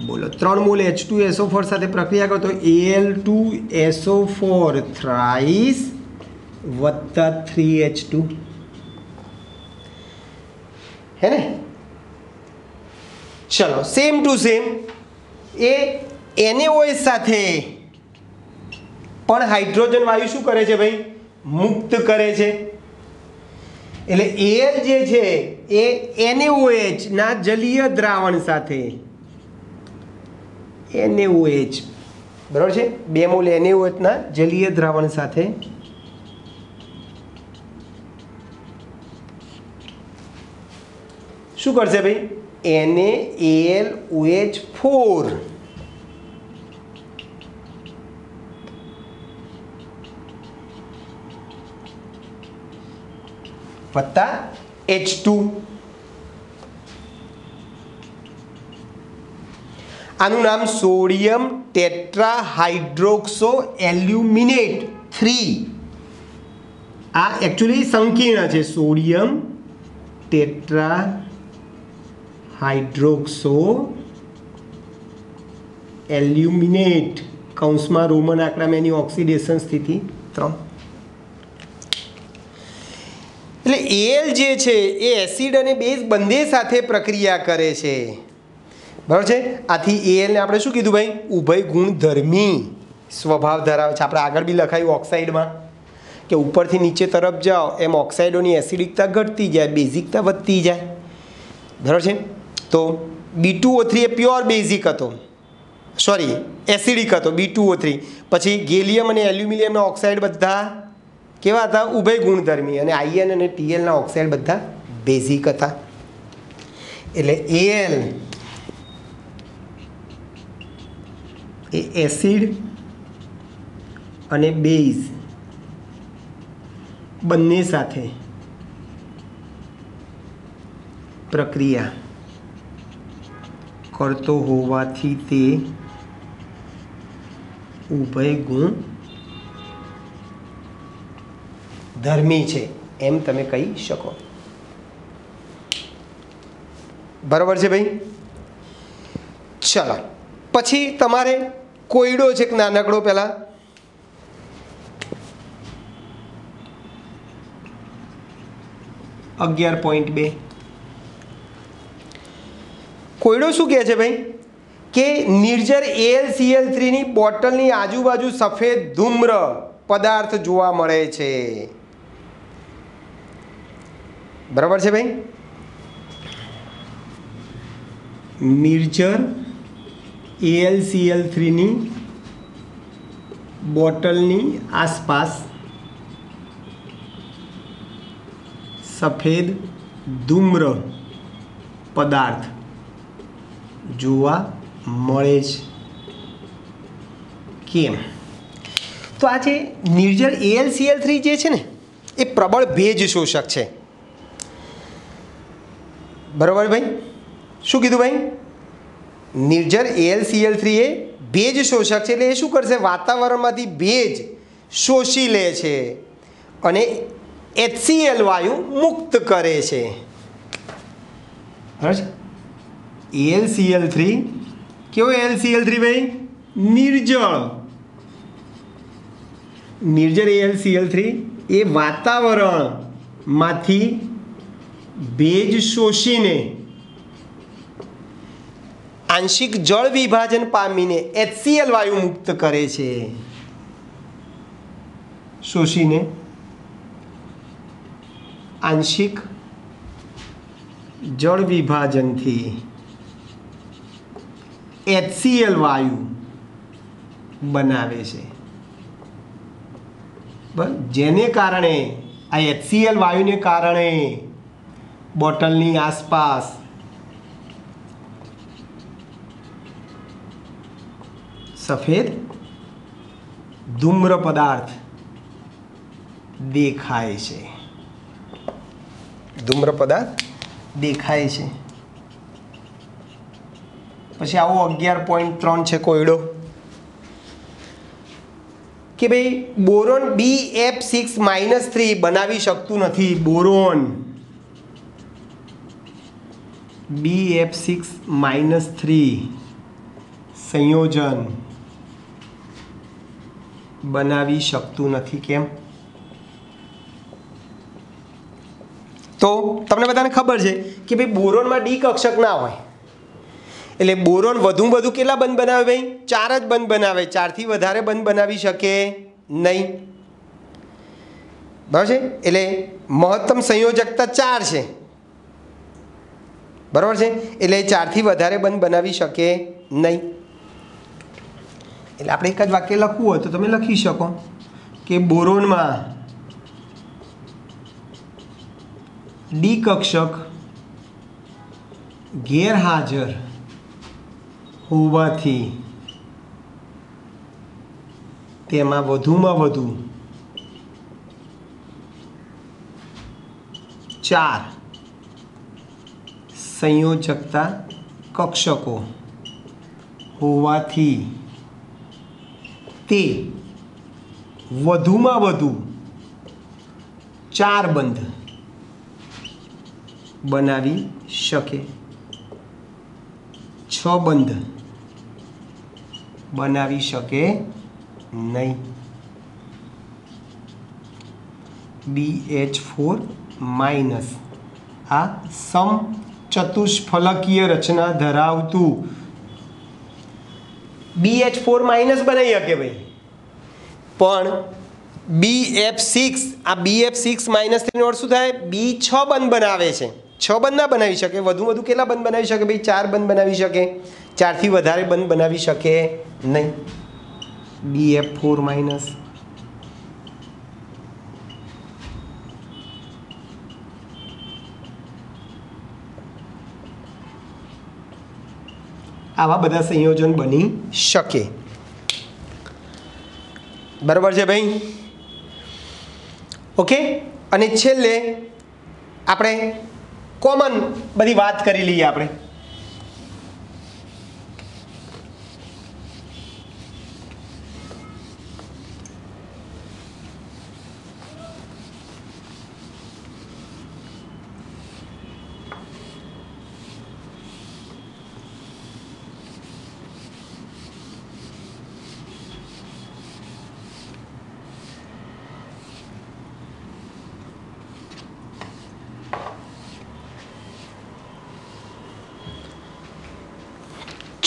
બોલો 3 મોલ H2SO4 સાથે પ્રક્રિયા કરો તો Al2SO4 થ્રાઇસ વત્તા 3H2 હે ને. ચલો સેમ ટુ સેમ એ NaOH સાથે પણ હાઇડ્રોજન વાયુ શું કરે છે ભાઈ? મુક્ત કરે છે. એટલે Al જે છે એ NaOH ના જલીય દ્રાવણ સાથે NaOH, બરાબર છે. 2 મોલ NaOH ના જલીય દ્રાવણ સાથે શું કરશે ભાઈ? NaAlOH4 વત્તા H2. આનું નામ સોડિયમ ટેટ્રાહાઇડ્રોક્સો એલ્યુમિનેટ 3. આ એકચ્યુઅલી સંકીર્ણ છે. સોડિયમ ટેટ્રાહાઇડ્રોક્સો હાઇડ્રોક્સો એલ્યુમિનેટ કૌંસમાં રોમન આંકડામાં એની ઓક્સિડેશન સ્થિતિ 3. એટલે એલ જે છે એ એસિડ અને બેઝ બંને સાથે પ્રક્રિયા કરે છે, બરાબર છે. આથી એલને આપણે શું કીધું ભાઈ? ઉભય ગુણધર્મી સ્વભાવ ધરાવે છે. આપણે આગળ બી લખાયું ઓક્સાઇડમાં કે ઉપરથી નીચે તરફ જાઓ એમ ઓક્સાઇડોની એસિડિકતા ઘટતી જાય, બેઝિકતા વધતી જાય, બરાબર છે. તો B2O3 એ પ્યોર બેઝિક હતો, સોરી એસિડિક હતો B2O3. પછી ગેલિયમ અને એલ્યુમિનિયમના ઓક્સાઇડ બધા કેવા હતા? ઉભય ગુણધર્મી. અને આઈએન અને ટીએલના ઓક્સાઇડ બધા બેઝિક હતા. એટલે એલ એ એસિડ અને બેઝ બંને સાથે પ્રક્રિયા કરતો હોવાથી તે ઉભય ગુણ ધર્મી છે એમ તમે કહી શકો, બરાબર છે ભાઈ? ચલો પછી તમારે કોયડો છે કે નાનકડો પહેલા .2 કોયડો શું કહે છે ભાઈ? કે નિર્જર AlCl3 ની બોટલની આજુબાજુ સફેદ ધૂમ્ર પદાર્થ જોવા મળે છે, બરાબર છે ભાઈ? નિર્જર AlCl3 ની બોટલની આસપાસ સફેદ ધૂમ્ર પદાર્થ જોવા મળે છે. કેમ? તો આ જે નિર્જર AlCl3 જે છે ને એ પ્રબળ ભેજ શોષક છે, બરાબર ભાઈ? શું કીધું ભાઈ? નિર્જર AlCl3 એ ભેજ શોષક છે. એટલે એ શું કરશે? વાતાવરણમાંથી ભેજ શોષી લે છે અને HCl વાયુ મુક્ત કરે છે, બરાબર છે? AlCl3 કેવો AlCl3 ભાઈ? નિર્જળ. નિર્જર AlCl3 એ વાતાવરણમાંથી ભેજ શોષીને આંશિક જળ વિભાજન પામીને HCl વાયુ મુક્ત કરે છે. શોષીને આંશિક જળ વિભાજનથી HCl વાયુ બનાવે છે, બરાબર? જેને કારણે આ HCl વાયુને કારણે બોટલની આસપાસ સફેદ ધૂમ્ર પદાર્થ દેખાય છે, ધૂમ્ર પદાર્થ દેખાય છે. પછી આવો 11.3 છે કોયડો કે ભાઈ બોરોન BF6-3 બનાવી શકતું નથી. બોરોન BF6-3 સંયોજન બનાવી શકતું નથી. કેમ? તો તમને બધાને ખબર છે કે ભાઈ બોરોનમાં ડી કક્ષક ના હોય એટલે બોરોન વધુ કેટલા બંધ બનાવે ભાઈ? 4 જ બંધ બનાવે, 4થી વધારે બંધ બનાવી શકે નહીં, બરાબર છે? એટલે મહત્તમ સંયોજકતા 4 છે, બરાબર છે? એટલે 4થી વધારે બંધ બનાવી શકે નહીં. એટલે આપણે એક જ વાક્ય લખવું હોય તો તમે લખી શકો કે બોરોનમાં ડી કક્ષક ગેરહાજર હોવાથી તેમાં વધુમાં વધુ 4 સંયોજકતા કક્ષકો હોવાથી તે વધુમાં વધુ 4 બંધ બનાવી શકે. બંધ બનાવી શકે નહીં. BH4 માઇનસ આ સમચતુષ્ફલકીય રચના ધરાવતું BH4 માઇનસ બનાવી શકે ભાઈ, પણ BF6 આ BF6 માઇનસ થઈને શું થાય? B6 બંધ બનાવે છે. 6 બંધ ના બનાવી શકે, વધુ કેટલા બંધ બનાવી શકે ભાઈ? 4 બંધ બનાવી શકે. 4 થી વધારે બંધ બનાવી શકે નહીં. BF4 માઇનસ આવા બધા સંયોજન બની શકે. બરાબર છે ભાઈ? ઓકે. અને છેલ્લે આપણે કોમન બધી વાત કરી લઈએ. આપણે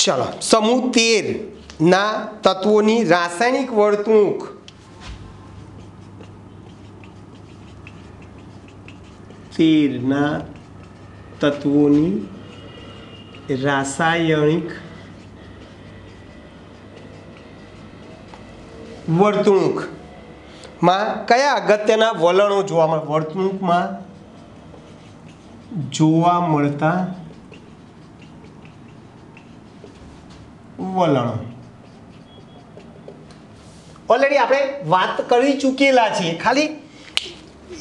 ચલો, સમૂહ 13 ના તત્વોની રાસાયણિક વર્તણૂક વર્તણૂકમાં કયા અગત્યના વલણો જોવા મળે? વર્તણૂકમાં જોવા મળતા વલણો ઓલરેડી આપણે વાત કરી ચૂકેલા છીએ, ખાલી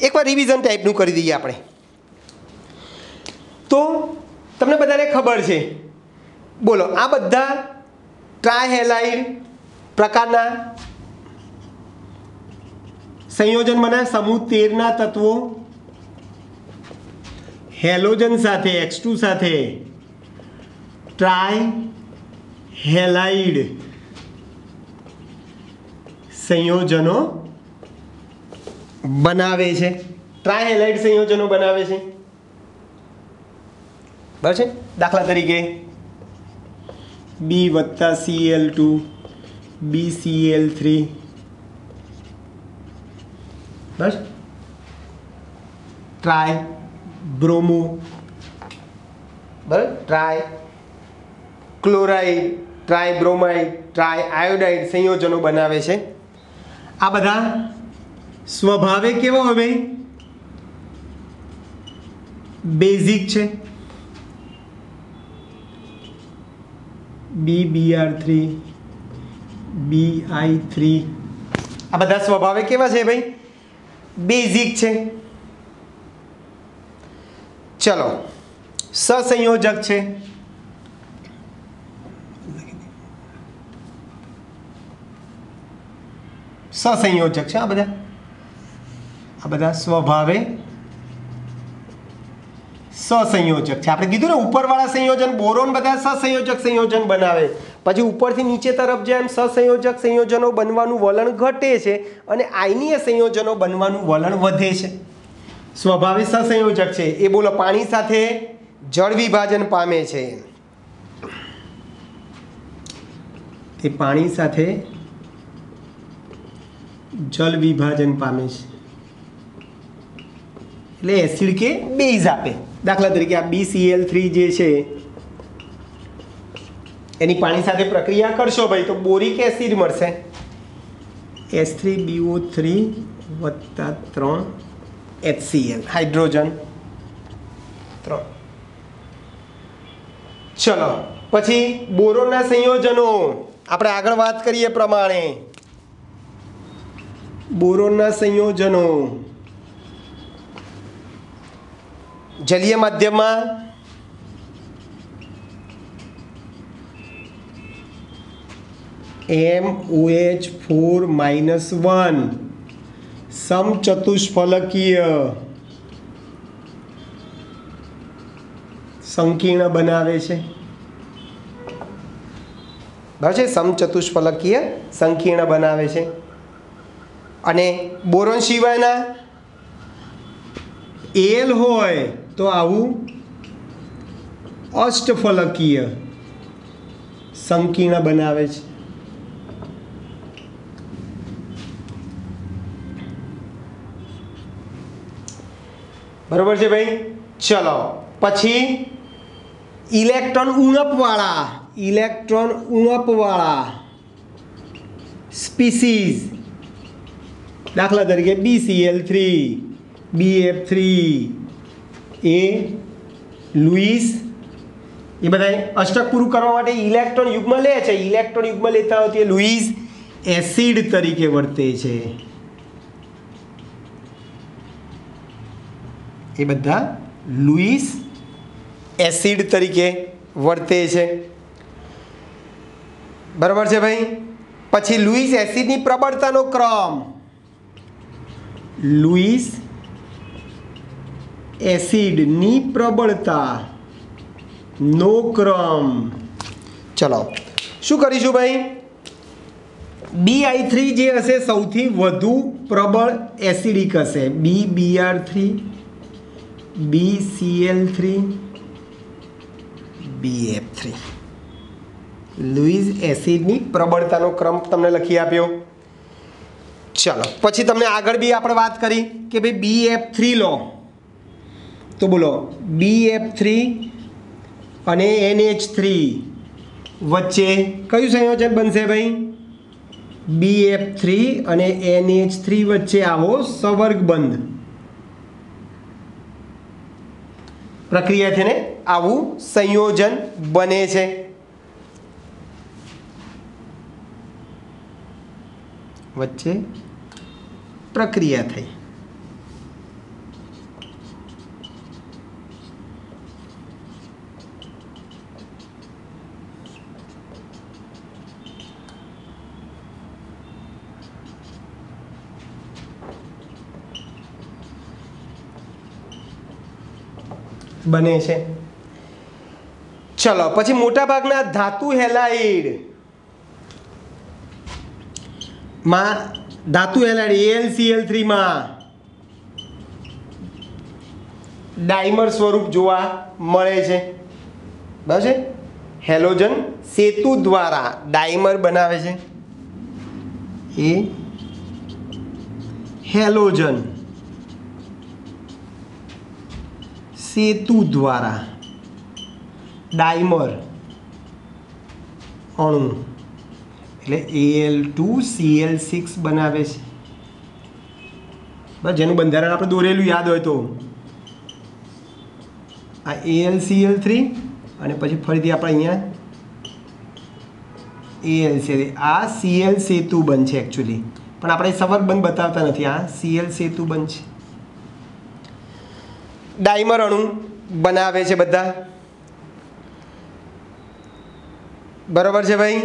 એકવાર રિવિઝન ટાઈપનું કરી દઈએ આપણે. તો તમને બધાને ખબર છે, બોલો, આ બધા ટ્રાયહેલાઇડ પ્રકારના સંયોજન બને. સમૂહ 13 ના તત્વો હેલોજન સાથે H2 સાથે ટ્રાયહેલાઇડ સંયોજનો બનાવે છે. ટ્રાયહેલાઇડ સંયોજનો બનાવે છે. બરાબર છે? દાખલા તરીકે B+Cl2 BCl3. બસ ટ્રાય બ્રોમો, બરાબર, try chloride, try bromide, try iodide સંયોજનો બનાવે છે. આ બધા સ્વભાવે કેવો હોય ભાઈ? બેઝિક છે. BBr3 BI3 આ બધા સ્વભાવે કેવા છે ભાઈ? બેઝિક છે. ચલો, સહસંયોજક છે. સહસંયોજક છે આ બધા સ્વભાવે સહસંયોજક છે. આપણે કીધું ને, ઉપરવાળા સંયોજન બોરોન બધા સહસંયોજક સંયોજન બનાવે, પછી ઉપરથી નીચે તરફ જેમ સહસંયોજક સંયોજનો બનવાનું વલણ ઘટે છે અને આયનીય સંયોજનો બનવાનું વલણ વધે છે. સ્વભાવે સહસંયોજક છે. એ બોલો, પાણી સાથે જળ વિભાજન પામે છે. એ પાણી સાથે જલ વિભાજન પામે છે, એટલે એસિડ કે બેઝ આપે. દાખલા તરીકે આ BCl3 જે છે એની પાણી સાથે પ્રક્રિયા કરશો ભાઈ તો બોરિક એસિડ મળશે. H3BO3 + 3 HCl, hydrogen 3. ચલો, પછી બોરોનના સંયોજનો આપણે આગળ વાત કરીએ પ્રમાણે. બોરોનના સંયોજનો જલીય માધ્યમમાં MOH4-1 સમચતુષ્ફલકીય સંકીર્ણ બનાવે છે. બરાબર છે, સમચતુષ્ફલકીય સંકીર્ણ બનાવે છે. અને બોરોન સિવાયના એલ હોય તો આવું અષ્ટફલકીય સંકીર્ણ બનાવે છે. બરોબર છે ભાઈ. ચલો પછી ઇલેક્ટ્રોન ઉણપવાળા સ્પીસીઝ, દાખલા તરીકે BCl3, BF3, એ લુઈસ, એ બધા અષ્ટક પૂરું કરવા માટે ઇલેક્ટ્રોન યુગ્મ લે છે. ઇલેક્ટ્રોન યુગ્મ લેતા હોય તે લુઈસ એસિડ તરીકે વર્તે છે. એ બધા લુઈસ એસિડ તરીકે વર્તે છે. બરાબર છે ભાઈ. પછી લુઈસ એસિડની પ્રબળતાનો ક્રમ, લુઈસ એસિડની પ્રબળતાનો ક્રમ. ચલો શું કરીશું ભાઈ? BI3 જે હશે સૌથી વધુ પ્રબળ એસિડિક હશે. BBr3, BCl3, BF3. લુઈસ એસિડની પ્રબળતાનો ક્રમ તમને લખી આપ્યો. ચલો પછી તમને આગળ બી આપણે વાત કરી કે ભાઈ BF3 લો તો બોલો BF3 અને NH3 વચ્ચે કયું સંયોજન બનશે ભાઈ? BF3 અને NH3 વચ્ચે આવો સંવર્ગબંધ પ્રક્રિયા છે ને આવું સંયોજન બને છે. વચ્ચે પ્રક્રિયા થઈ. બને છે. ચલો પછી મોટાભાગના ધાતુ હેલાઇડ માં ધાતુ હેલાઇડ AlCl3 માં ડાયમર સ્વરૂપ જોવા મળે છે. બરાબર છે. હેલોજન સેતુ દ્વારા ડાયમર બનાવે છે. એ હેલોજન સેતુ દ્વારા ડાયમર અણુ એટલે Al2Cl6 બનાવે છે. બસ જેનું બંધારણ આપણે દોરેલું યાદ હોય તો આ AlCl3 અને પછી ફરીથી આપણે અહીંયા AlCl, આ Cl સેતુ બનશે એકચ્યુઅલી, પણ આપણે સંવર્ગબંધ બતાવતા નથી. આ Cl સેતુ બનશે, ડાયમર અણુ બનાવે છે બધા. બરાબર છે ભાઈ.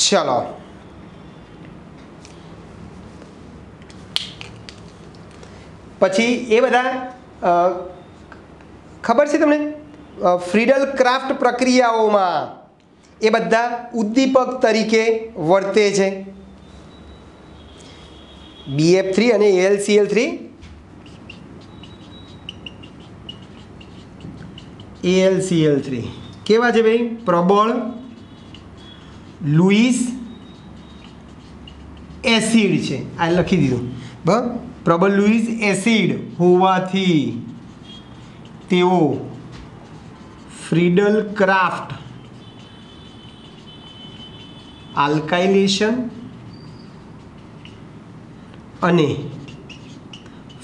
ચલો પછી એ બધા ખબર છે તમને ફ્રીડલ ક્રાફ્ટ પ્રક્રિયાઓમાં એ બધા ઉદ્દીપક તરીકે વર્તે છે. BF3 અને AlCl3 AlCl3 કેવા છે ભાઈ? પ્રબળ લુઈસ એસિડ છે. આ લખી દીધું. બરાબર. પ્રબળ લુઈસ એસિડ હોવાથી તેઓ ફ્રીડલ ક્રાફ્ટ આલ્કાઇલેશન અને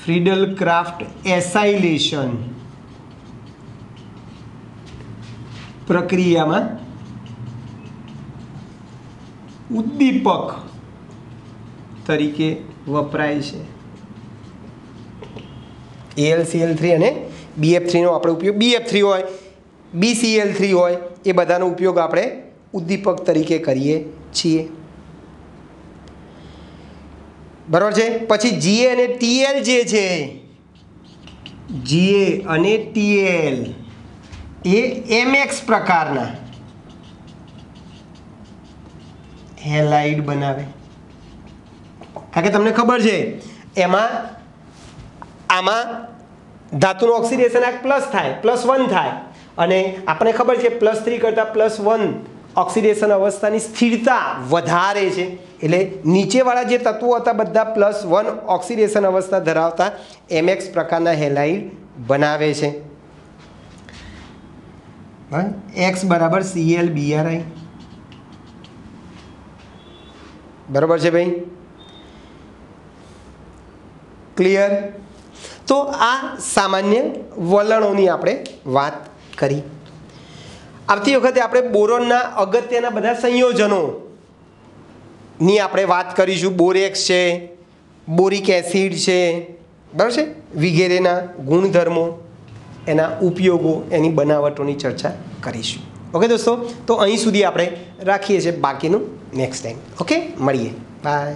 ફ્રીડલ ક્રાફ્ટ એસાઇલેશન પ્રક્રિયામાં ઉદ્દીપક તરીકે વપરાય છે. AlCl3 અને BF3 નો આપણે ઉપયોગ, BF3 હોય BCl3 હોય, એ બધાનો ઉપયોગ આપણે ઉદ્દીપક તરીકે કરીએ છીએ. બરાબર છે. પછી Ga અને Tl જે છે, Ga અને Tl એ MX પ્રકારના હેલાઇડ બનાવે. કારણ કે તમને ખબર છે એમાં આમાં ધાતુનું ઓક્સિડેશન આ પ્લસ થાય, +1 થાય, અને આપણને ખબર છે +3 કરતાં +1 ઓક્સિડેશન અવસ્થાની સ્થિરતા વધારે છે. એટલે નીચેવાળા જે તત્વો હતા બધા +1 ઓક્સિડેશન અવસ્થા ધરાવતા MX પ્રકારના હેલાઇડ બનાવે છે. X બરાબર ClBr. બરાબર છે ભાઈ? ક્લિયર? તો આ સામાન્ય વલણોની આપણે વાત કરી. આવતી વખતે આપણે બોરોનના અગત્યના બધા સંયોજનોની આપણે વાત કરીશું. બોરેક્સ છે, બોરિક એસિડ છે, બરાબર છે, વગેરેના ગુણધર્મો, એના ઉપયોગો, એની બનાવટોની ચર્ચા કરીશું. ઓકે દોસ્તો, તો અહીં સુધી આપણે રાખીએ છીએ, બાકીનું નેક્સ્ટ ટાઈમ. ઓકે, મળીએ. બાય.